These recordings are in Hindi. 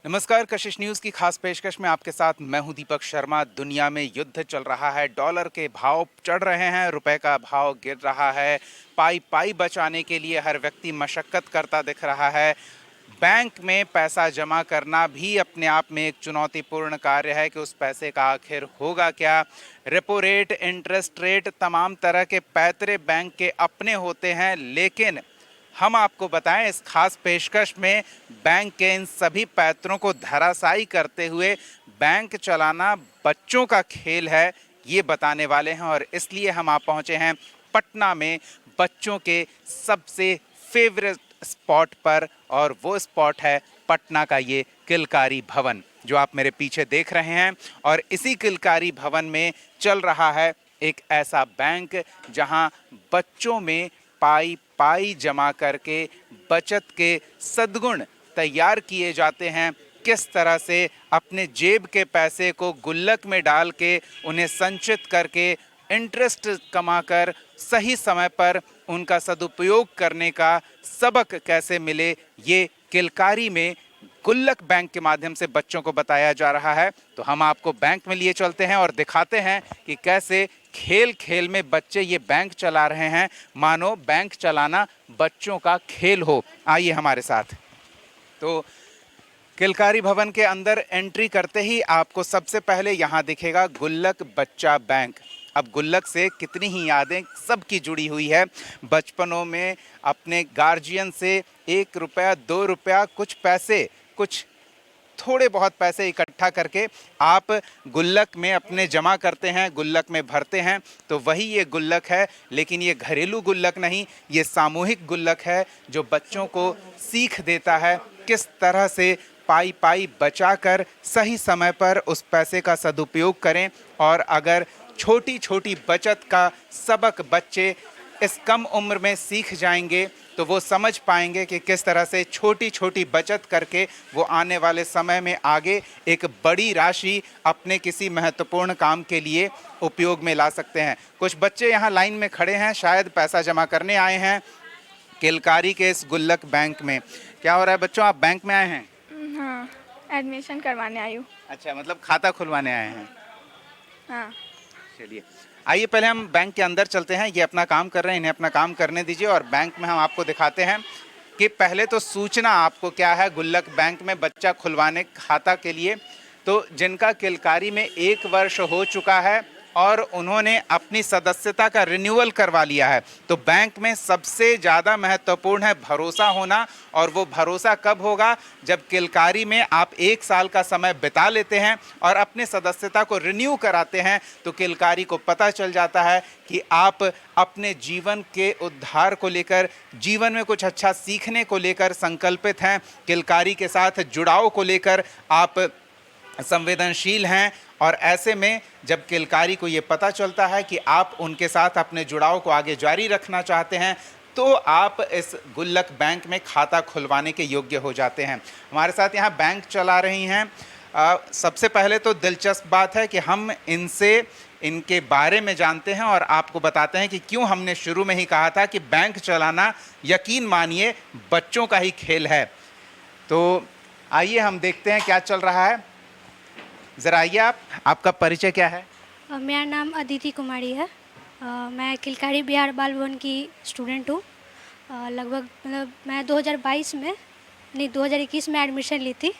नमस्कार, कशिश न्यूज़ की खास पेशकश में आपके साथ मैं हूं दीपक शर्मा। दुनिया में युद्ध चल रहा है, डॉलर के भाव चढ़ रहे हैं, रुपए का भाव गिर रहा है। पाई पाई बचाने के लिए हर व्यक्ति मशक्कत करता दिख रहा है। बैंक में पैसा जमा करना भी अपने आप में एक चुनौतीपूर्ण कार्य है कि उस पैसे का आखिर होगा क्या। रेपो रेट, इंटरेस्ट रेट, तमाम तरह के पैतरे बैंक के अपने होते हैं, लेकिन हम आपको बताएं इस खास पेशकश में बैंक के इन सभी पैतरों को धराशायी करते हुए बैंक चलाना बच्चों का खेल है, ये बताने वाले हैं। और इसलिए हम आप पहुंचे हैं पटना में बच्चों के सबसे फेवरेट स्पॉट पर, और वो स्पॉट है पटना का ये किलकारी भवन जो आप मेरे पीछे देख रहे हैं। और इसी किलकारी भवन में चल रहा है एक ऐसा बैंक जहां बच्चों में पाई पाई जमा करके बचत के सद्गुण तैयार किए जाते हैं। किस तरह से अपने जेब के पैसे को गुल्लक में डाल के उन्हें संचित करके इंटरेस्ट कमाकर सही समय पर उनका सदुपयोग करने का सबक कैसे मिले, ये किलकारी में गुल्लक बैंक के माध्यम से बच्चों को बताया जा रहा है। तो हम आपको बैंक में लिए चलते हैं और दिखाते हैं कि कैसे खेल खेल में बच्चे ये बैंक चला रहे हैं, मानो बैंक चलाना बच्चों का खेल हो। आइए हमारे साथ। तो किलकारी भवन के अंदर एंट्री करते ही आपको सबसे पहले यहाँ दिखेगा गुल्लक बच्चा बैंक। अब गुल्लक से कितनी ही यादें सबकी जुड़ी हुई है। बचपनों में अपने गार्जियन से 1 रुपया 2 रुपया कुछ पैसे, कुछ थोड़े बहुत पैसे इकट्ठा करके आप गुल्लक में अपने जमा करते हैं, गुल्लक में भरते हैं। तो वही ये गुल्लक है, लेकिन ये घरेलू गुल्लक नहीं, ये सामूहिक गुल्लक है जो बच्चों को सीख देता है किस तरह से पाई पाई बचाकर सही समय पर उस पैसे का सदुपयोग करें। और अगर छोटी छोटी बचत का सबक बच्चे इस कम उम्र में सीख जाएंगे तो वो समझ पाएंगे कि किस तरह से छोटी छोटी बचत करके वो आने वाले समय में आगे एक बड़ी राशि अपने किसी महत्वपूर्ण काम के लिए उपयोग में ला सकते हैं। कुछ बच्चे यहाँ लाइन में खड़े हैं, शायद पैसा जमा करने आए हैं किलकारी के इस गुल्लक बैंक में। क्या हो रहा है बच्चों, आप बैंक में आए हैं? हाँ, एडमिशन करवाने आई हूँ। अच्छा, मतलब खाता खुलवाने आए हैं। हाँ। चलिए, आइए पहले हम बैंक के अंदर चलते हैं। ये अपना काम कर रहे हैं, इन्हें अपना काम करने दीजिए और बैंक में हम आपको दिखाते हैं कि पहले तो सूचना आपको क्या है गुल्लक बैंक में बच्चा खुलवाने खाता के लिए। तो जिनका किलकारी में 1 वर्ष हो चुका है और उन्होंने अपनी सदस्यता का रिन्यूअल करवा लिया है, तो बैंक में सबसे ज़्यादा महत्वपूर्ण है भरोसा होना। और वो भरोसा कब होगा? जब किलकारी में आप 1 साल का समय बिता लेते हैं और अपने सदस्यता को रिन्यू कराते हैं, तो किलकारी को पता चल जाता है कि आप अपने जीवन के उद्धार को लेकर, जीवन में कुछ अच्छा सीखने को लेकर संकल्पित हैं, किलकारी के साथ जुड़ाव को लेकर आप संवेदनशील हैं। और ऐसे में जब किलकारी को ये पता चलता है कि आप उनके साथ अपने जुड़ाव को आगे जारी रखना चाहते हैं, तो आप इस गुल्लक बैंक में खाता खुलवाने के योग्य हो जाते हैं। हमारे साथ यहाँ बैंक चला रही हैं। सबसे पहले तो दिलचस्प बात है कि हम इनसे इनके बारे में जानते हैं और आपको बताते हैं कि क्यों हमने शुरू में ही कहा था कि बैंक चलाना यकीन मानिए बच्चों का ही खेल है। तो आइए हम देखते हैं क्या चल रहा है। ज़रा आइए, आपका परिचय क्या है? मेरा नाम अदिति कुमारी है। मैं किलकारी बिहार बाल भवन की स्टूडेंट हूँ। लगभग मतलब मैं 2022 में नहीं 2021 में एडमिशन ली थी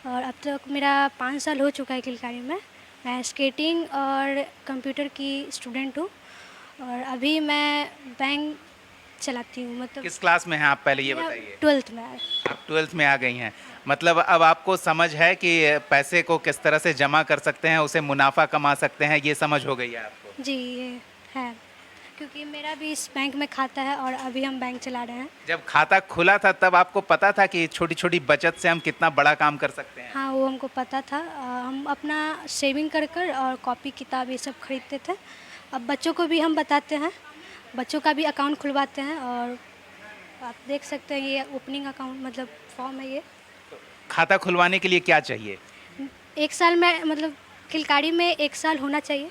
और अब तक मेरा 5 साल हो चुका है किलकारी में। मैं स्केटिंग और कंप्यूटर की स्टूडेंट हूँ और अभी मैं बैंक चलाती हूँ। मतलब किस क्लास में हैं आप, पहले ये बताइए? 12th में। आप 12th में आ गई हैं, मतलब अब आपको समझ है कि पैसे को किस तरह से जमा कर सकते हैं, उसे मुनाफा कमा सकते हैं, ये समझ हो गई है आपको? जी, ये है, क्योंकि मेरा भी इस बैंक में खाता है और अभी हम बैंक चला रहे हैं। जब खाता खुला था तब आपको पता था कि छोटी छोटी बचत से हम कितना बड़ा काम कर सकते हैं? हाँ, वो हमको पता था। हम अपना सेविंग कर कर और कॉपी किताब ये सब खरीदते थे। अब बच्चों को भी हम बताते हैं, बच्चों का भी अकाउंट खुलवाते हैं। और आप देख सकते हैं ये ओपनिंग अकाउंट मतलब फॉर्म है ये। खाता खुलवाने के लिए क्या चाहिए? 1 साल में मतलब किलकारी में 1 साल होना चाहिए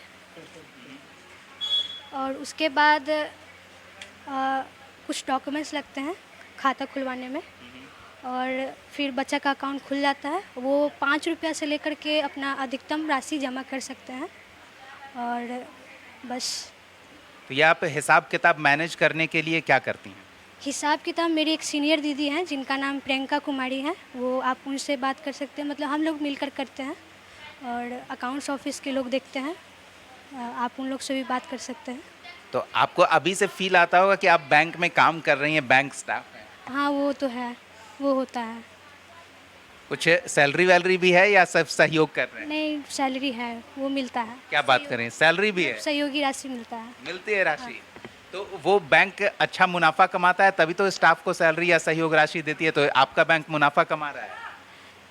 और उसके बाद कुछ डॉक्यूमेंट्स लगते हैं खाता खुलवाने में। और फिर बच्चा का अकाउंट खुल जाता है। वो 5 रुपया से लेकर के अपना अधिकतम राशि जमा कर सकते हैं और बस। तो ये आप हिसाब किताब मैनेज करने के लिए क्या करती हैं? हिसाब किताब मेरी एक सीनियर दीदी हैं जिनका नाम प्रियंका कुमारी है, वो आप उनसे बात कर सकते हैं। मतलब हम लोग मिलकर करते हैं और अकाउंट्स ऑफिस के लोग देखते हैं। आप उन लोग से भी बात कर सकते हैं। तो आपको अभी से फील आता होगा कि आप बैंक में काम कर रही हैं, बैंक स्टाफ हैं। हाँ वो तो है, वो होता है। कुछ सैलरी वैलरी भी है या सब सहयोग कर रहे हैं? नहीं, सैलरी है, वो मिलता है। क्या बात करें, सैलरी भी है? सहयोगी राशि मिलता है। मिलती है राशि। तो वो बैंक अच्छा मुनाफा कमाता है तभी तो स्टाफ को सैलरी या सहयोग राशि देती है। तो आपका बैंक मुनाफा कमा रहा है?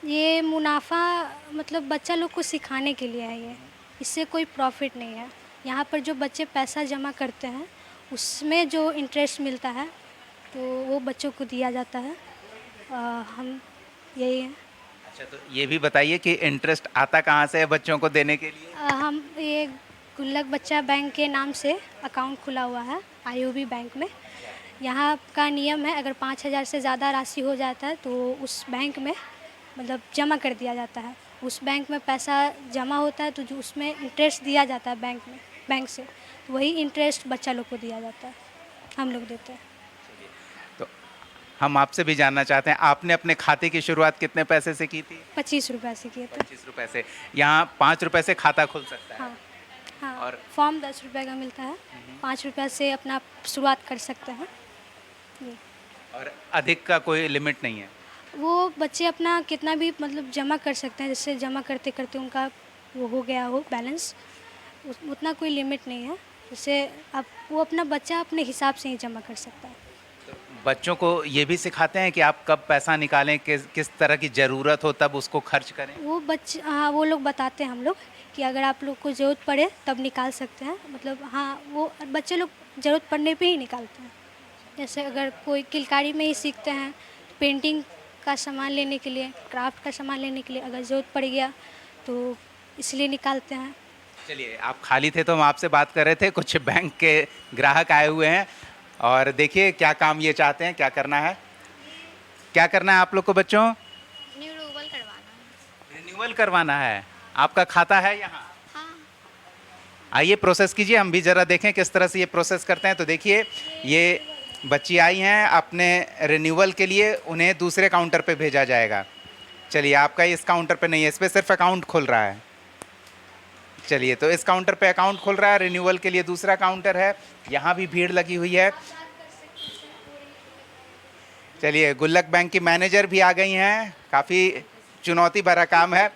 ये मुनाफा मतलब बच्चा लोग को सिखाने के लिए है ये, इससे कोई प्रॉफिट नहीं है। यहाँ पर जो बच्चे पैसा जमा करते हैं उसमें जो इंटरेस्ट मिलता है तो वो बच्चों को दिया जाता है। हम यही है। अच्छा, तो ये भी बताइए कि इंटरेस्ट आता कहाँ से है बच्चों को देने के लिए? हम ये गुल्लक बच्चा बैंक के नाम से अकाउंट खुला हुआ है आईओबी बैंक में। यहाँ का नियम है, अगर 5,000 से ज़्यादा राशि हो जाता है तो उस बैंक में मतलब जमा कर दिया जाता है। उस बैंक में पैसा जमा होता है तो जो उसमें इंटरेस्ट दिया जाता है बैंक से, तो वही इंटरेस्ट बच्चा लोग को दिया जाता है, हम लोग देते हैं। तो हम आपसे भी जानना चाहते हैं, आपने अपने खाते की शुरुआत कितने पैसे से की थी? 25 रुपये से किए थे। 25 रुपए से। यहाँ 5 रुपए से खाता खुल सकता है? हाँ हाँ। और फॉर्म 10 रुपये का मिलता है, 5 रुपये से अपना शुरुआत कर सकते हैं जी। और अधिक का कोई लिमिट नहीं है? वो बच्चे अपना कितना भी मतलब जमा कर सकते हैं, जैसे जमा करते करते उनका वो हो गया हो बैलेंस, उतना कोई लिमिट नहीं है। जैसे आप वो अपना बच्चा अपने हिसाब से ही जमा कर सकता है। बच्चों को ये भी सिखाते हैं कि आप कब पैसा निकालें, किस तरह की ज़रूरत हो तब उसको खर्च करें? वो बच्चे हाँ वो लोग बताते हैं हम लोग कि अगर आप लोग को ज़रूरत पड़े तब निकाल सकते हैं। मतलब हाँ वो बच्चे लोग ज़रूरत पड़ने पे ही निकालते हैं। जैसे अगर कोई किलकारी में ही सीखते हैं, पेंटिंग का सामान लेने के लिए, क्राफ्ट का सामान लेने के लिए अगर ज़रूरत पड़ गया तो इसलिए निकालते हैं। चलिए, आप खाली थे तो हम आपसे बात कर रहे थे, कुछ बैंक के ग्राहक आए हुए हैं और देखिए क्या काम ये चाहते हैं, क्या करना है। क्या करना है आप लोग को बच्चों? रिन्यूअल करवाना है। रिन्यूअल करवाना है। आपका खाता है यहाँ? हाँ। आइए प्रोसेस कीजिए, हम भी ज़रा देखें किस तरह से ये प्रोसेस करते हैं। तो देखिए, ये बच्ची आई हैं अपने रिन्यूअल के लिए, उन्हें दूसरे काउंटर पे भेजा जाएगा। चलिए, आपका इस काउंटर पे नहीं है, इस पर सिर्फ अकाउंट खुल रहा है। चलिए, तो इस काउंटर पे अकाउंट खुल रहा है, रिन्यूअल के लिए दूसरा काउंटर है, यहाँ भी भीड़ लगी हुई है। चलिए, गुल्लक बैंक की मैनेजर भी आ गई हैं, काफ़ी चुनौती भरा काम है।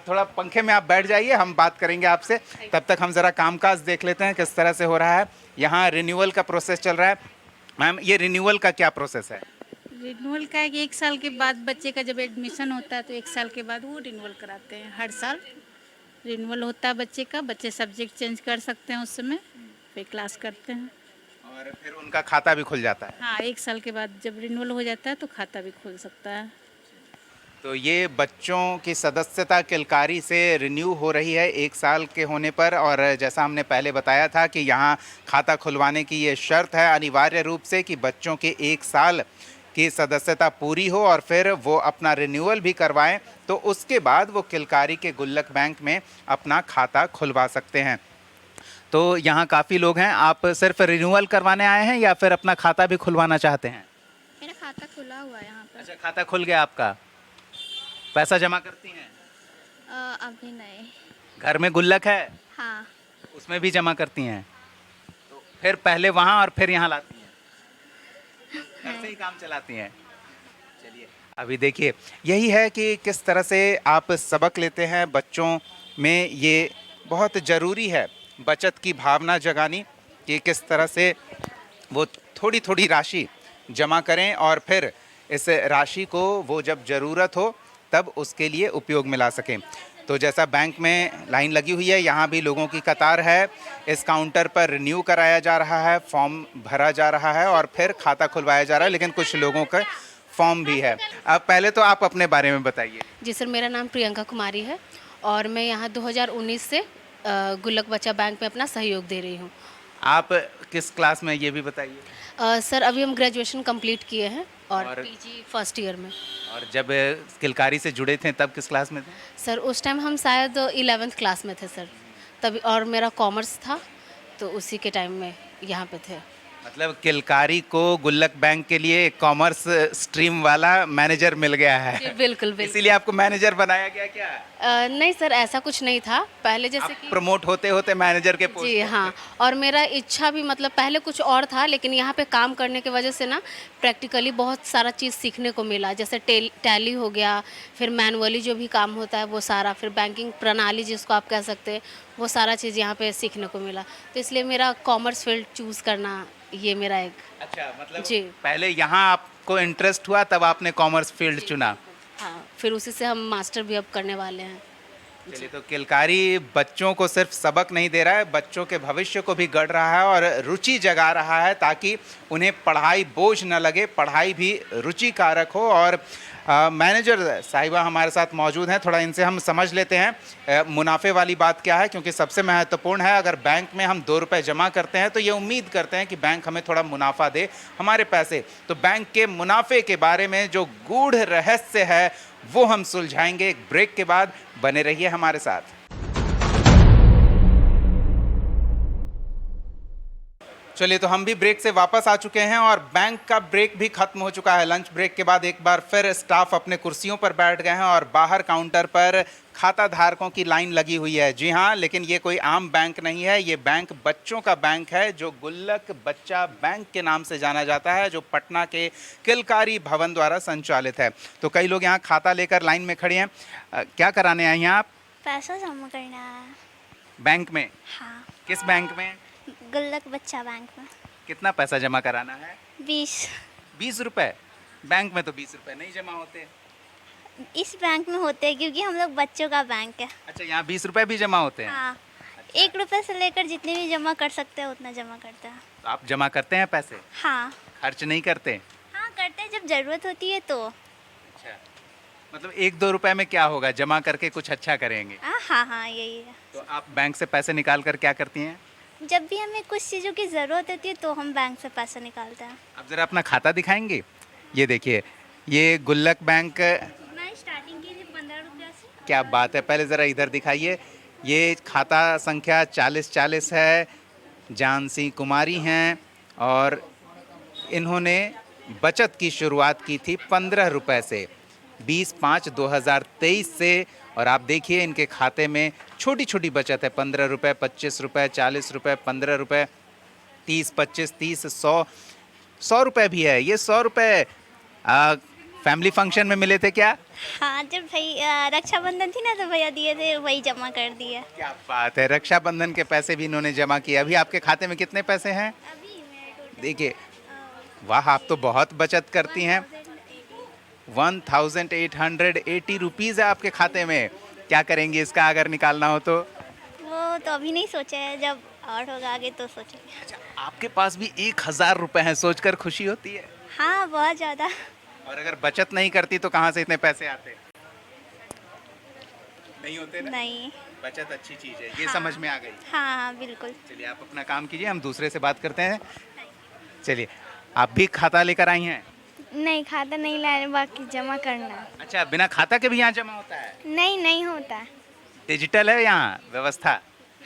थोड़ा पंखे में आप बैठ जाइए, हम बात करेंगे आपसे। तब तक हम ज़रा कामकाज देख लेते हैं किस तरह से हो रहा है। यहाँ रिन्यूअल का प्रोसेस चल रहा है। मैम, ये रिन्यूअल का क्या प्रोसेस है? रिन्यूअल का है कि 1 साल के बाद बच्चे का जब एडमिशन होता है तो 1 साल के बाद वो रिन्यूअल कराते हैं। हर साल रिन्यूअल होता है बच्चे का, बच्चे सब्जेक्ट चेंज कर सकते हैं, उस समय फिर क्लास करते हैं और फिर उनका खाता भी खुल जाता है? हाँ, 1 साल के बाद जब रिन्यूअल हो जाता है तो खाता भी खुल सकता है। तो ये बच्चों की सदस्यता किलकारी से रिन्यू हो रही है 1 साल के होने पर। और जैसा हमने पहले बताया था कि यहाँ खाता खुलवाने की ये शर्त है अनिवार्य रूप से कि बच्चों के 1 साल की सदस्यता पूरी हो और फिर वो अपना रिन्यूअल भी करवाएं, तो उसके बाद वो किलकारी के गुल्लक बैंक में अपना खाता खुलवा सकते हैं। तो यहाँ काफ़ी लोग हैं। आप सिर्फ रिन्यूअल करवाने आए हैं या फिर अपना खाता भी खुलवाना चाहते हैं? मेरा खाता खुला हुआ है यहाँ पर। अच्छा, खाता खुल गया आपका। पैसा जमा करती हैं? अभी नहीं। घर में गुल्लक है, हाँ। उसमें भी जमा करती हैं? तो फिर पहले वहाँ और फिर यहाँ लाती हैं? घर से ही काम चलाती हैं? चलिए, अभी देखिए यही है कि किस तरह से आप सबक लेते हैं बच्चों में। ये बहुत ज़रूरी है बचत की भावना जगानी कि किस तरह से वो थोड़ी थोड़ी राशि जमा करें और फिर इस राशि को वो जब ज़रूरत हो तब उसके लिए उपयोग में ला सकें। तो जैसा बैंक में लाइन लगी हुई है, यहाँ भी लोगों की कतार है। इस काउंटर पर रिन्यू कराया जा रहा है, फॉर्म भरा जा रहा है और फिर खाता खुलवाया जा रहा है, लेकिन कुछ लोगों का फॉर्म भी है। अब पहले तो आप अपने बारे में बताइए। जी सर, मेरा नाम प्रियंका कुमारी है और मैं यहाँ 2019 से गुल्लक बच्चा बैंक में अपना सहयोग दे रही हूँ। आप किस क्लास में, ये भी बताइए। सर, अभी हम ग्रेजुएशन कंप्लीट किए हैं और और- पीजी फर्स्ट ईयर में। और जब किलकारी से जुड़े थे तब किस क्लास में थे? सर उस टाइम हम शायद 11th क्लास में थे सर, तभी, और मेरा कॉमर्स था तो उसी के टाइम में यहाँ पे थे। मतलब किलकारी को गुल्लक बैंक के लिए एक कॉमर्स स्ट्रीम वाला मैनेजर मिल गया जी, है, बिल्कुल बिल्कुल। इसीलिए आपको मैनेजर बनाया गया क्या? नहीं सर, ऐसा कुछ नहीं था पहले, जैसे आप कि प्रमोट होते होते मैनेजर के पोस्ट जी हाँ, और मेरा इच्छा भी मतलब पहले कुछ और था, लेकिन यहाँ पे काम करने की वजह से ना प्रैक्टिकली बहुत सारा चीज़ सीखने को मिला, जैसे टैली हो गया, फिर मैनुअली जो भी काम होता है वो सारा, फिर बैंकिंग प्रणाली जिसको आप कह सकते हैं, वो सारा चीज़ यहाँ पे सीखने को मिला। तो इसलिए मेरा कॉमर्स फील्ड चूज़ करना ये मेरा एक, अच्छा, मतलब जी। पहले यहाँ आपको इंटरेस्ट हुआ तब आपने कॉमर्स फील्ड चुना। हाँ, फिर उसी से हम मास्टर भी अब करने वाले हैं। चलिए, तो किलकारी बच्चों को सिर्फ सबक नहीं दे रहा है, बच्चों के भविष्य को भी गढ़ रहा है और रुचि जगा रहा है, ताकि उन्हें पढ़ाई बोझ न लगे, पढ़ाई भी रुचिकारक हो। और मैनेजर साहिबा हमारे साथ मौजूद हैं, थोड़ा इनसे हम समझ लेते हैं मुनाफे वाली बात क्या है, क्योंकि सबसे महत्वपूर्ण है, अगर बैंक में हम 2 रुपये जमा करते हैं तो ये उम्मीद करते हैं कि बैंक हमें थोड़ा मुनाफा दे हमारे पैसे। तो बैंक के मुनाफे के बारे में जो गूढ़ रहस्य है वो हम सुलझाएंगे एक ब्रेक के बाद। बने रहिए हमारे साथ। चलिए, तो हम भी ब्रेक से वापस आ चुके हैं और बैंक का ब्रेक भी खत्म हो चुका है। लंच ब्रेक के बाद एक बार फिर स्टाफ अपने कुर्सियों पर बैठ गए हैं और बाहर काउंटर पर खाता धारकों की लाइन लगी हुई है। जी हाँ, लेकिन ये कोई आम बैंक नहीं है, ये बैंक बच्चों का बैंक है, जो गुल्लक बच्चा बैंक के नाम से जाना जाता है, जो पटना के किलकारी भवन द्वारा संचालित है। तो कई लोग यहाँ खाता लेकर लाइन में खड़े हैं। क्या कराने आए हैं आप? पैसा जमा करना है। बैंक में? हाँ, किस बैंक में? गुल्लक बच्चा बैंक में। कितना पैसा जमा कराना है? 20 रुपए? बैंक में तो 20 रुपए नहीं जमा होते। इस बैंक में होते हैं क्योंकि हम लोग बच्चों का बैंक है। अच्छा, यहाँ 20 रुपए भी जमा होते हैं? हाँ, 1 रुपये से लेकर जितने भी जमा कर सकते हैं उतना जमा करते हैं। तो आप जमा करते हैं पैसे? हाँ खर्च नहीं करते? हाँ, करते हैं जब ज़रूरत होती है तो। अच्छा, मतलब 1-2 रुपए में क्या होगा, जमा करके कुछ अच्छा करेंगे। हाँ, यही है। तो आप बैंक से पैसे निकाल कर क्या करती हैं? जब भी हमें कुछ चीज़ों की ज़रूरत होती है तो हम बैंक से पैसा निकालते हैं। आप ज़रा अपना खाता दिखाएंगे? ये देखिए, ये गुल्लक बैंक। मैं स्टार्टिंग की थी 15 रुपये से। क्या बात है, पहले ज़रा इधर दिखाइए। ये खाता संख्या 4040 है, जानसी कुमारी हैं और इन्होंने बचत की शुरुआत की थी 15 रुपए से, 20/5/2023 से। और आप देखिए इनके खाते में छोटी छोटी बचत है, 15 रुपये, 25 रुपये, 40 रुपये, 15 रुपये, 30, 25, 30, 100 रुपये भी है। ये 100 रुपये फैमिली फंक्शन में मिले थे क्या? हाँ, जब रक्षाबंधन थी ना तो भैया दिए थे, वही जमा कर दिए। क्या बात है, रक्षाबंधन के पैसे भी इन्होंने जमा किए। अभी आपके खाते में कितने पैसे हैं? अभी मेरे देखिए, वाह, आप तो बहुत बचत करती हैं। 1880 रुपीज़ है आपके खाते में। क्या करेंगे इसका अगर निकालना हो तो? वो तो अभी नहीं सोचा है, जब और होगा आगे तो सोचेंगे। अच्छा, आपके पास भी 1000 रुपए हैं, सोचकर खुशी होती है। हाँ, बहुत ज़्यादा। और अगर बचत नहीं करती तो कहाँ से इतने पैसे आते? नहीं होते ना? नहीं। बचत अच्छी चीज़ है, ये हाँ। समझ में आ गई। हाँ, बिल्कुल। चलिए, आप अपना काम कीजिए, हम दूसरे से बात करते हैं। चलिए, आप भी खाता लेकर आई हैं? नहीं, खाता नहीं लाए, बाकी जमा करना। अच्छा, बिना खाता के भी यहाँ जमा होता है? नहीं होता। डिजिटल है यहाँ व्यवस्था?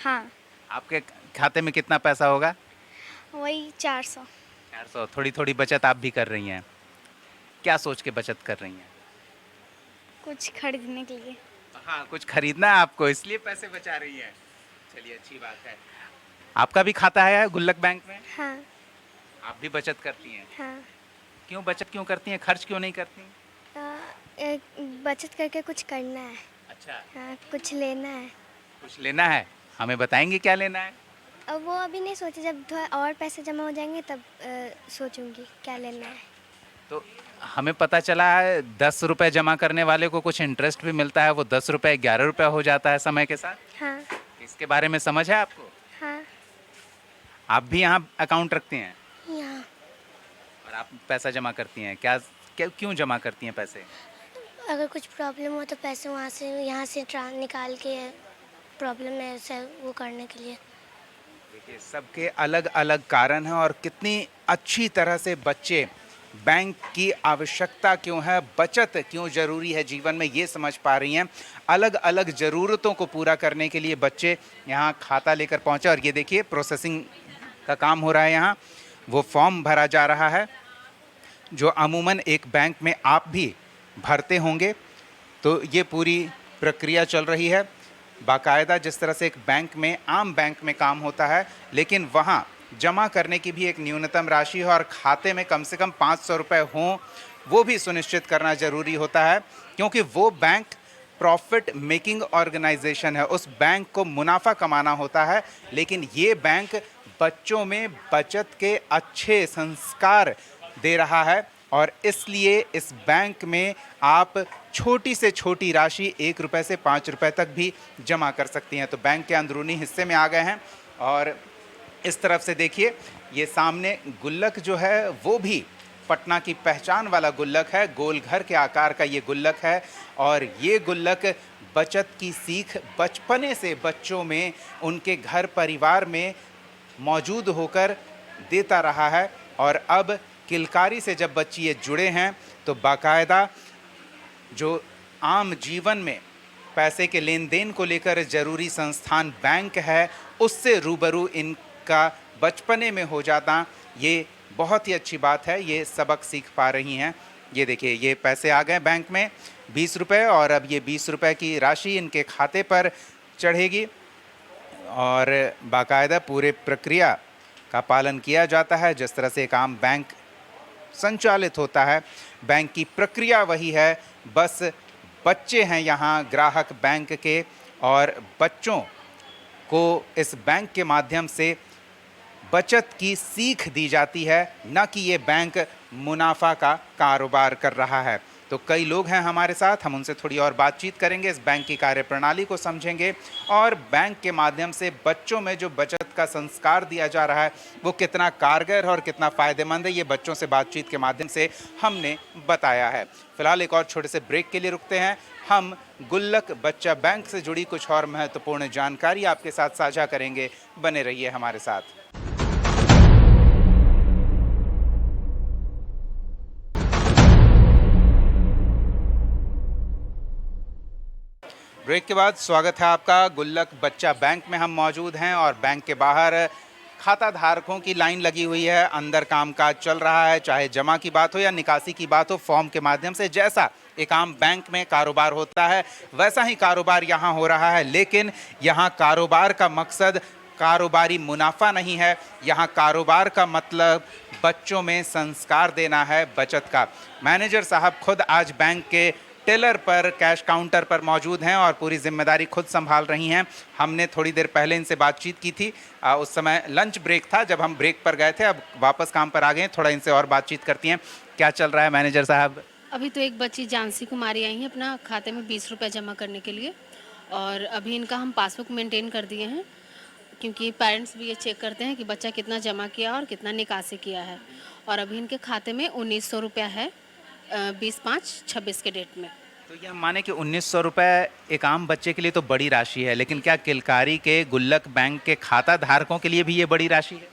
हाँ, आपके खाते में कितना पैसा होगा? वही 400। 400। थोड़ी थोड़ी बचत आप भी कर रही हैं। क्या सोच के बचत कर रही हैं? कुछ खरीदने के लिए। हाँ, कुछ खरीदना है आपको, इसलिए पैसे बचा रही हैं। चलिए, अच्छी बात है। आपका भी खाता है गुल्लक बैंक में? हाँ आप भी बचत करती हैं? हाँ। क्यों बचत क्यों करती हैं, खर्च क्यों नहीं करती? बचत करके कुछ करना है। अच्छा, कुछ लेना है। कुछ लेना है, हमें बताएंगे क्या लेना है? अब वो अभी नहीं सोचा, जब थोड़ा और पैसे जमा हो जाएंगे तब सोचूंगी क्या लेना है। तो हमें पता चला है 10 रुपए जमा करने वाले को कुछ इंटरेस्ट भी मिलता है, वो 10 रुपए 11 रुपए हो जाता है समय के साथ। हाँ इसके बारे में समझ है आपको? हाँ। आप भी यहाँ अकाउंट रखती हैं यहाँ और आप पैसा जमा करती हैं? क्या क्यों जमा करती हैं पैसे? अगर कुछ प्रॉब्लम हो तो पैसे वहाँ से यहाँ से निकाल के प्रॉब्लम है उसे वो करने के लिए। देखिए, सबके अलग अलग कारण हैं और कितनी अच्छी तरह से बच्चे बैंक की आवश्यकता क्यों है, बचत क्यों ज़रूरी है जीवन में, ये समझ पा रही हैं। अलग अलग ज़रूरतों को पूरा करने के लिए बच्चे यहाँ खाता लेकर पहुँचे और ये देखिए प्रोसेसिंग का काम हो रहा है यहाँ। वो फॉर्म भरा जा रहा है जो अमूमन एक बैंक में आप भी भरते होंगे। तो ये पूरी प्रक्रिया चल रही है बाकायदा, जिस तरह से एक बैंक में, आम बैंक में काम होता है, लेकिन वहाँ जमा करने की भी एक न्यूनतम राशि है और खाते में कम से कम 500 रुपये हों, वो भी सुनिश्चित करना ज़रूरी होता है, क्योंकि वो बैंक प्रॉफिट मेकिंग ऑर्गेनाइजेशन है, उस बैंक को मुनाफा कमाना होता है। लेकिन ये बैंक बच्चों में बचत के अच्छे संस्कार दे रहा है और इसलिए इस बैंक में आप छोटी से छोटी राशि 1 रुपये से 5 रुपये तक भी जमा कर सकती हैं। तो बैंक के अंदरूनी हिस्से में आ गए हैं और इस तरफ से देखिए ये सामने गुल्लक जो है वो भी पटना की पहचान वाला गुल्लक है, गोल घर के आकार का ये गुल्लक है और ये गुल्लक बचत की सीख बचपने से बच्चों में, उनके घर परिवार में मौजूद होकर देता रहा है। और अब किलकारी से जब बच्चे ये जुड़े हैं तो बाकायदा जो आम जीवन में पैसे के लेन देन को लेकर ज़रूरी संस्थान बैंक है, उससे रूबरू इनका बचपने में हो जाता, ये बहुत ही अच्छी बात है। ये सबक सीख पा रही हैं। ये देखिए ये पैसे आ गए बैंक में 20 रुपये और अब ये 20 रुपये की राशि इनके खाते पर चढ़ेगी और बाकायदा पूरे प्रक्रिया का पालन किया जाता है जिस तरह से एक आम बैंक संचालित होता है। बैंक की प्रक्रिया वही है, बस बच्चे हैं यहाँ ग्राहक बैंक के और बच्चों को इस बैंक के माध्यम से बचत की सीख दी जाती है, न कि ये बैंक मुनाफा का कारोबार कर रहा है। तो कई लोग हैं हमारे साथ, हम उनसे थोड़ी और बातचीत करेंगे, इस बैंक की कार्यप्रणाली को समझेंगे और बैंक के माध्यम से बच्चों में जो बचत का संस्कार दिया जा रहा है वो कितना कारगर और कितना फ़ायदेमंद है, ये बच्चों से बातचीत के माध्यम से हमने बताया है। फिलहाल एक और छोटे से ब्रेक के लिए रुकते हैं। हम गुल्लक बच्चा बैंक से जुड़ी कुछ और महत्वपूर्ण जानकारी आपके साथ साझा करेंगे, बने रहिए हमारे साथ। ब्रेक के बाद स्वागत है आपका। गुल्लक बच्चा बैंक में हम मौजूद हैं और बैंक के बाहर खाता धारकों की लाइन लगी हुई है। अंदर कामकाज चल रहा है, चाहे जमा की बात हो या निकासी की बात हो, फॉर्म के माध्यम से जैसा एक आम बैंक में कारोबार होता है वैसा ही कारोबार यहाँ हो रहा है। लेकिन यहाँ कारोबार का मकसद कारोबारी मुनाफा नहीं है, यहाँ कारोबार का मतलब बच्चों में संस्कार देना है बचत का। मैनेजर साहब खुद आज बैंक के टेलर पर, कैश काउंटर पर मौजूद हैं और पूरी जिम्मेदारी खुद संभाल रही हैं। हमने थोड़ी देर पहले इनसे बातचीत की थी, उस समय लंच ब्रेक था जब हम ब्रेक पर गए थे, अब वापस काम पर आ गए हैं। थोड़ा इनसे और बातचीत करती हैं। क्या चल रहा है मैनेजर साहब? अभी तो एक बच्ची जानसी कुमारी आई हैं अपना खाते में 20 रुपये जमा करने के लिए और अभी इनका हम पासबुक मेंटेन कर दिए हैं, क्योंकि पेरेंट्स भी ये चेक करते हैं कि बच्चा कितना जमा किया और कितना निकासी किया है। और अभी इनके खाते में 1900 रुपया है 20/5/26 के डेट में। तो ये हम माने कि 1900 रुपये एक आम बच्चे के लिए तो बड़ी राशि है, लेकिन क्या किलकारी के गुल्लक बैंक के खाता धारकों के लिए भी ये बड़ी राशि है?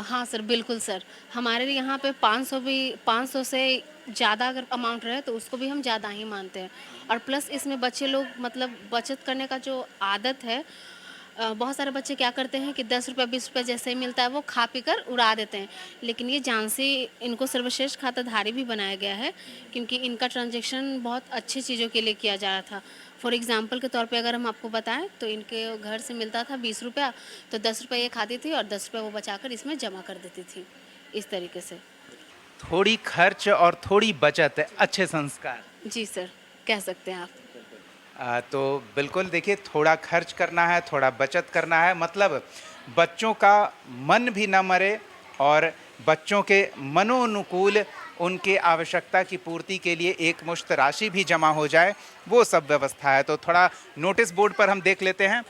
हाँ सर, बिल्कुल सर। हमारे यहाँ पे 500 से ज़्यादा अगर अमाउंट रहे तो उसको भी हम ज़्यादा ही मानते हैं। और प्लस इसमें बच्चे लोग मतलब बचत करने का जो आदत है, बहुत सारे बच्चे क्या करते हैं कि 10 रुपये 20 रुपये जैसे ही मिलता है वो खा पी कर उड़ा देते हैं। लेकिन ये जानसी इनको सर्वश्रेष्ठ खाताधारी भी बनाया गया है, क्योंकि इनका ट्रांजैक्शन बहुत अच्छी चीज़ों के लिए किया जा रहा था। फॉर एग्जांपल के तौर पे अगर हम आपको बताएं तो इनके घर से मिलता था 20 रुपया, तो 10 रुपये ये खाती थी और 10 रुपये वो बचाकर इसमें जमा कर देती थी। इस तरीके से थोड़ी खर्च और थोड़ी बचत, अच्छे संस्कार। जी सर, कह सकते हैं आप। तो बिल्कुल देखिए, थोड़ा खर्च करना है, थोड़ा बचत करना है, मतलब बच्चों का मन भी न मरे और बच्चों के मनोनुकूल उनके आवश्यकता की पूर्ति के लिए एक मुश्त राशि भी जमा हो जाए, वो सब व्यवस्था है। तो थोड़ा नोटिस बोर्ड पर हम देख लेते हैं।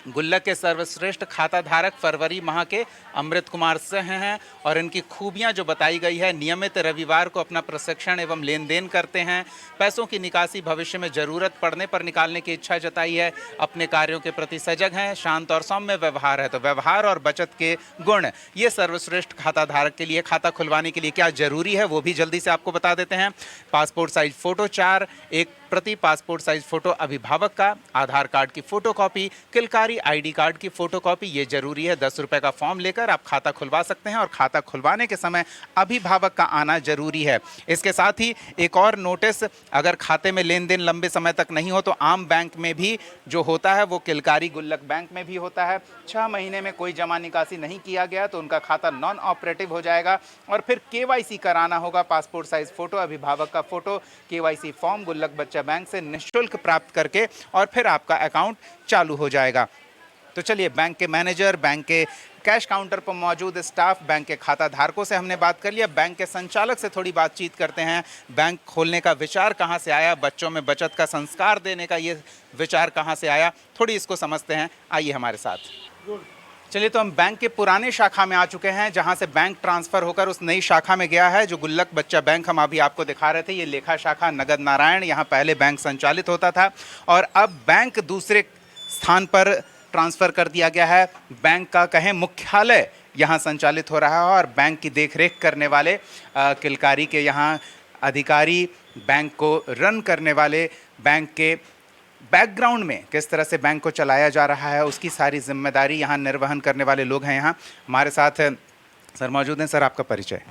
गुल्लक के सर्वश्रेष्ठ खाता धारक फरवरी माह के अमृत कुमार सिंह हैं और इनकी खूबियां जो बताई गई है, नियमित रविवार को अपना प्रशिक्षण एवं लेन देन करते हैं, पैसों की निकासी भविष्य में जरूरत पड़ने पर निकालने की इच्छा जताई है, अपने कार्यों के प्रति सजग हैं, शांत और सौम्य व्यवहार है। तो व्यवहार और बचत के गुण ये सर्वश्रेष्ठ खाता धारक के लिए, खाता खुलवाने के लिए क्या जरूरी है वो भी जल्दी से आपको बता देते हैं। पासपोर्ट साइज फोटो 4, एक प्रति पासपोर्ट साइज फोटो अभिभावक का, आधार कार्ड की फोटोकॉपी, किलकारी आईडी कार्ड की फोटोकॉपी ये जरूरी है। 10 रुपए का फॉर्म लेकर आप खाता खुलवा सकते हैं और खाता खुलवाने के समय अभिभावक का आना जरूरी है। इसके साथ ही एक और नोटिस, अगर खाते में लेन देन लंबे समय तक नहीं हो तो आम बैंक में भी जो होता है वो किलकारी गुल्लक बैंक में भी होता है। 6 महीने में कोई जमा निकासी नहीं किया गया तो उनका खाता नॉन ऑपरेटिव हो जाएगा और फिर केवाईसी कराना होगा। पासपोर्ट साइज फोटो, अभिभावक का फोटो, केवाईसी फॉर्म गुल्लक बच्चा बैंक से निःशुल्क प्राप्त करके और फिर आपका अकाउंट चालू हो जाएगा। तो चलिए, बैंक के मैनेजर, बैंक के कैश काउंटर पर मौजूद स्टाफ, बैंक के खाता धारकों से हमने बात कर लिया। बैंक के संचालक से थोड़ी बातचीत करते हैं। बैंक खोलने का विचार कहां से आया, बच्चों में बचत का संस्कार देने का ये विचार कहां से आया, थोड़ी इसको समझते हैं। आइए हमारे साथ। चलिए, तो हम बैंक के पुराने शाखा में आ चुके हैं जहां से बैंक ट्रांसफ़र होकर उस नई शाखा में गया है जो गुल्लक बच्चा बैंक हम अभी आपको दिखा रहे थे। ये लेखा शाखा नगद नारायण, यहाँ पहले बैंक संचालित होता था और अब बैंक दूसरे स्थान पर ट्रांसफ़र कर दिया गया है। बैंक का कहें मुख्यालय यहाँ संचालित हो रहा है और बैंक की देखरेख करने वाले किलकारी के यहाँ अधिकारी, बैंक को रन करने वाले, बैंक के बैकग्राउंड में किस तरह से बैंक को चलाया जा रहा है उसकी सारी जिम्मेदारी यहाँ निर्वहन करने वाले लोग हैं। यहाँ हमारे साथ सर मौजूद हैं। सर, आपका परिचय?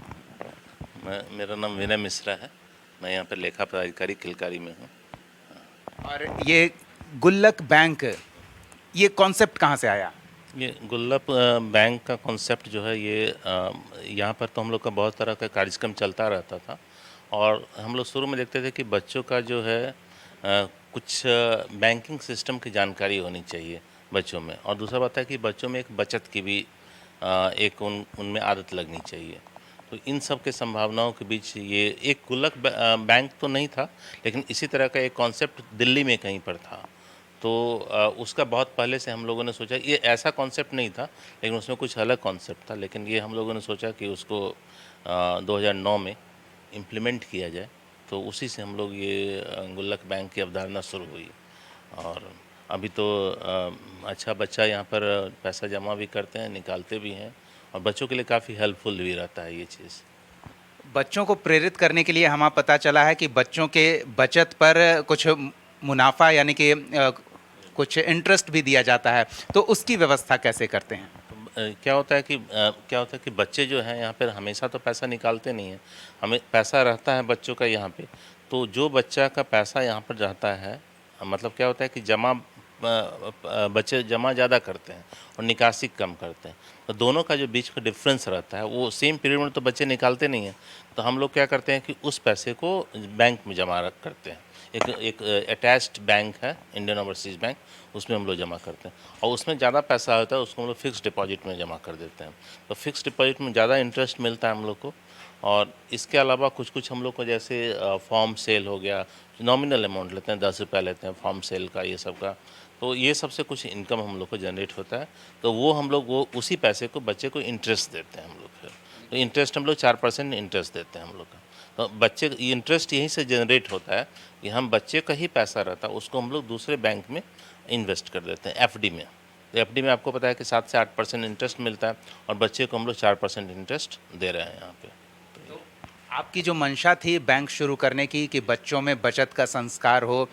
मेरा नाम विनय मिश्रा है, मैं यहाँ पर लेखा पदाधिकारी किलकारी में हूँ। और ये गुल्लक बैंक, ये कॉन्सेप्ट कहाँ से आया? ये गुल्लक बैंक का कॉन्सेप्ट जो है ये यहाँ पर तो हम लोग का बहुत तरह का कार्यक्रम चलता रहता था और हम लोग शुरू में देखते थे कि बच्चों का जो है कुछ बैंकिंग सिस्टम की जानकारी होनी चाहिए बच्चों में, और दूसरा बात है कि बच्चों में एक बचत की भी एक उनमें आदत लगनी चाहिए। तो इन सब के संभावनाओं के बीच ये एक गुल्लक बैंक तो नहीं था, लेकिन इसी तरह का एक कॉन्सेप्ट दिल्ली में कहीं पर था। तो उसका बहुत पहले से हम लोगों ने सोचा, ये ऐसा कॉन्सेप्ट नहीं था लेकिन उसमें कुछ अलग कॉन्सेप्ट था, लेकिन ये हम लोगों ने सोचा कि उसको 2009 में इम्प्लीमेंट किया जाए। तो उसी से हम लोग ये गुल्लक बैंक की अवधारणा शुरू हुई और अभी तो अच्छा बच्चा यहाँ पर पैसा जमा भी करते हैं, निकालते भी हैं और बच्चों के लिए काफ़ी हेल्पफुल भी रहता है ये चीज़। बच्चों को प्रेरित करने के लिए हमें पता चला है कि बच्चों के बचत पर कुछ मुनाफा यानी कि कुछ इंटरेस्ट भी दिया जाता है, तो उसकी व्यवस्था कैसे करते हैं? क्या होता है कि बच्चे जो हैं यहाँ पर हमेशा तो पैसा निकालते नहीं हैं, हमें पैसा रहता है बच्चों का यहाँ पे। तो जो बच्चा का पैसा यहाँ पर रहता है, मतलब क्या होता है कि बच्चे जमा ज़्यादा करते हैं और निकासी कम करते हैं, तो दोनों का जो बीच का डिफरेंस रहता है वो सेम पीरियड में तो बच्चे निकालते नहीं हैं। तो हम लोग क्या करते हैं कि उस पैसे को बैंक में जमा करते हैं। एक अटैच्ड बैंक है, इंडियन ओवरसीज बैंक, उसमें हम लोग जमा करते हैं और उसमें ज़्यादा पैसा होता है उसको हम लोग फिक्स डिपॉजिट में जमा कर देते हैं। तो फिक्स डिपॉजिट में ज़्यादा इंटरेस्ट मिलता है हम लोग को। और इसके अलावा कुछ हम लोग को जैसे फॉर्म सेल हो गया, नॉमिनल अमाउंट लेते हैं, 10 रुपये लेते हैं फॉर्म सेल का, ये सब का। तो ये सबसे कुछ इनकम हम लोग को जनरेट होता है। तो वो उसी पैसे को बच्चे को इंटरेस्ट देते हैं हम लोग। फिर तो इंटरेस्ट हम लोग 4% इंटरेस्ट देते हैं हम लोग का। तो बच्चे इंटरेस्ट यहीं से जनरेट होता है कि हम बच्चे का ही पैसा रहता है उसको हम लोग दूसरे बैंक में इन्वेस्ट कर देते हैं, एफडी में। तो एफडी में आपको पता है कि 7 से 8% इंटरेस्ट मिलता है और बच्चे को हम लोग 4% इंटरेस्ट दे रहे हैं यहाँ पे। आपकी जो मंशा थी बैंक शुरू करने की कि बच्चों में बचत का संस्कार हो,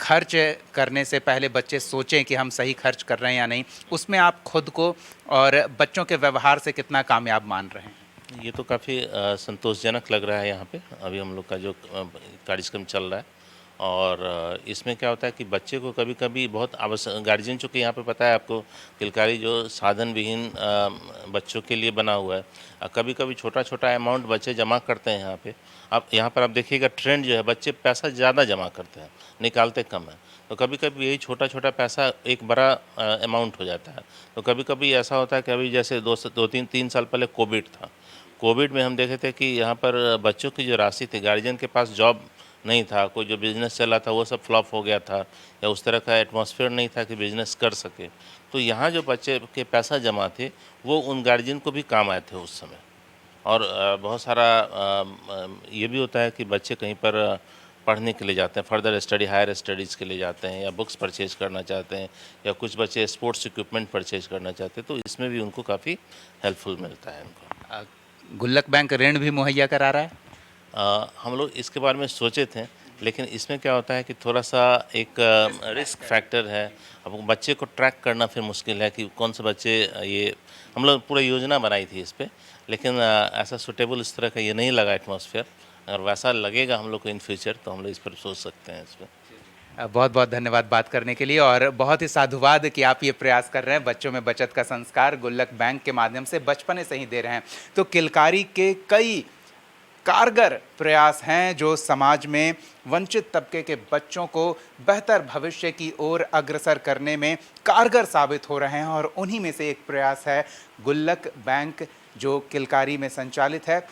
खर्च करने से पहले बच्चे सोचें कि हम सही खर्च कर रहे हैं या नहीं, उसमें आप खुद को और बच्चों के व्यवहार से कितना कामयाब मान रहे हैं? ये तो काफ़ी संतोषजनक लग रहा है यहाँ पे अभी हम लोग का जो कार्यक्रम चल रहा है। और इसमें क्या होता है कि बच्चे को कभी कभी बहुत आवश्यक, गार्जियन चूँकि यहाँ पे पता है आपको किलकारी जो साधन विहीन बच्चों के लिए बना हुआ है, कभी कभी छोटा छोटा अमाउंट बच्चे जमा करते हैं यहाँ पे। अब यहाँ पर आप देखिएगा ट्रेंड जो है, बच्चे पैसा ज़्यादा जमा करते हैं, निकालते कम है। तो कभी कभी यही छोटा छोटा पैसा एक बड़ा अमाउंट हो जाता है। तो कभी कभी ऐसा होता है कि अभी जैसे 2-3 साल पहले कोविड था, कोविड में हम देखे थे कि यहाँ पर बच्चों की जो राशि थी, गार्जियन के पास जॉब नहीं था, कोई जो बिज़नेस चला था वो सब फ्लॉप हो गया था, या उस तरह का एटमॉस्फेयर नहीं था कि बिज़नेस कर सके। तो यहाँ जो बच्चे के पैसा जमा थे वो उन गार्जियन को भी काम आए थे उस समय। और बहुत सारा ये भी होता है कि बच्चे कहीं पर पढ़ने के लिए जाते हैं, फर्दर स्टडी, हायर स्टडीज़ के लिए जाते हैं, या बुक्स परचेज करना चाहते हैं, या कुछ बच्चे स्पोर्ट्स इक्विपमेंट परचेज करना चाहते हैं, तो इसमें भी उनको काफ़ी हेल्पफुल मिलता है उनको। गुल्लक बैंक ऋण भी मुहैया करा रहा है? हम लोग इसके बारे में सोचे थे, लेकिन इसमें क्या होता है कि थोड़ा सा एक रिस्क फैक्टर है। अब वो बच्चे को ट्रैक करना फिर मुश्किल है कि कौन से बच्चे ये हम लोग पूरा योजना बनाई थी इस पे, लेकिन ऐसा सुटेबल इस तरह का ये नहीं लगा एटमॉस्फेयर। अगर वैसा लगेगा हम लोग को इन फ्यूचर तो हम लोग इस पर सोच सकते हैं इस पर। बहुत बहुत धन्यवाद बात करने के लिए, और बहुत ही साधुवाद कि आप ये प्रयास कर रहे हैं, बच्चों में बचत का संस्कार गुल्लक बैंक के माध्यम से बचपने से ही दे रहे हैं। तो किलकारी के कई कारगर प्रयास हैं जो समाज में वंचित तबके के बच्चों को बेहतर भविष्य की ओर अग्रसर करने में कारगर साबित हो रहे हैं, और उन्हीं में से एक प्रयास है गुल्लक बैंक जो किलकारी में संचालित है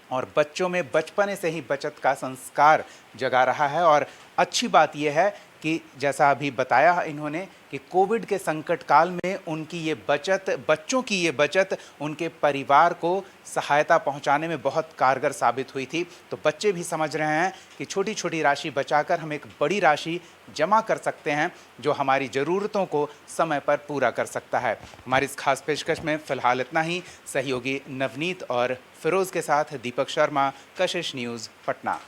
और बच्चों में बचपने से ही बचत का संस्कार जगा रहा है। और अच्छी बात यह है कि जैसा अभी बताया इन्होंने कि कोविड के संकट काल में उनकी ये बचत, बच्चों की ये बचत उनके परिवार को सहायता पहुंचाने में बहुत कारगर साबित हुई थी। तो बच्चे भी समझ रहे हैं कि छोटी छोटी राशि बचाकर हम एक बड़ी राशि जमा कर सकते हैं जो हमारी ज़रूरतों को समय पर पूरा कर सकता है। हमारी इस खास पेशकश में फ़िलहाल इतना ही। सहयोगी नवनीत और फिरोज़ के साथ दीपक शर्मा, कशिश न्यूज़, पटना।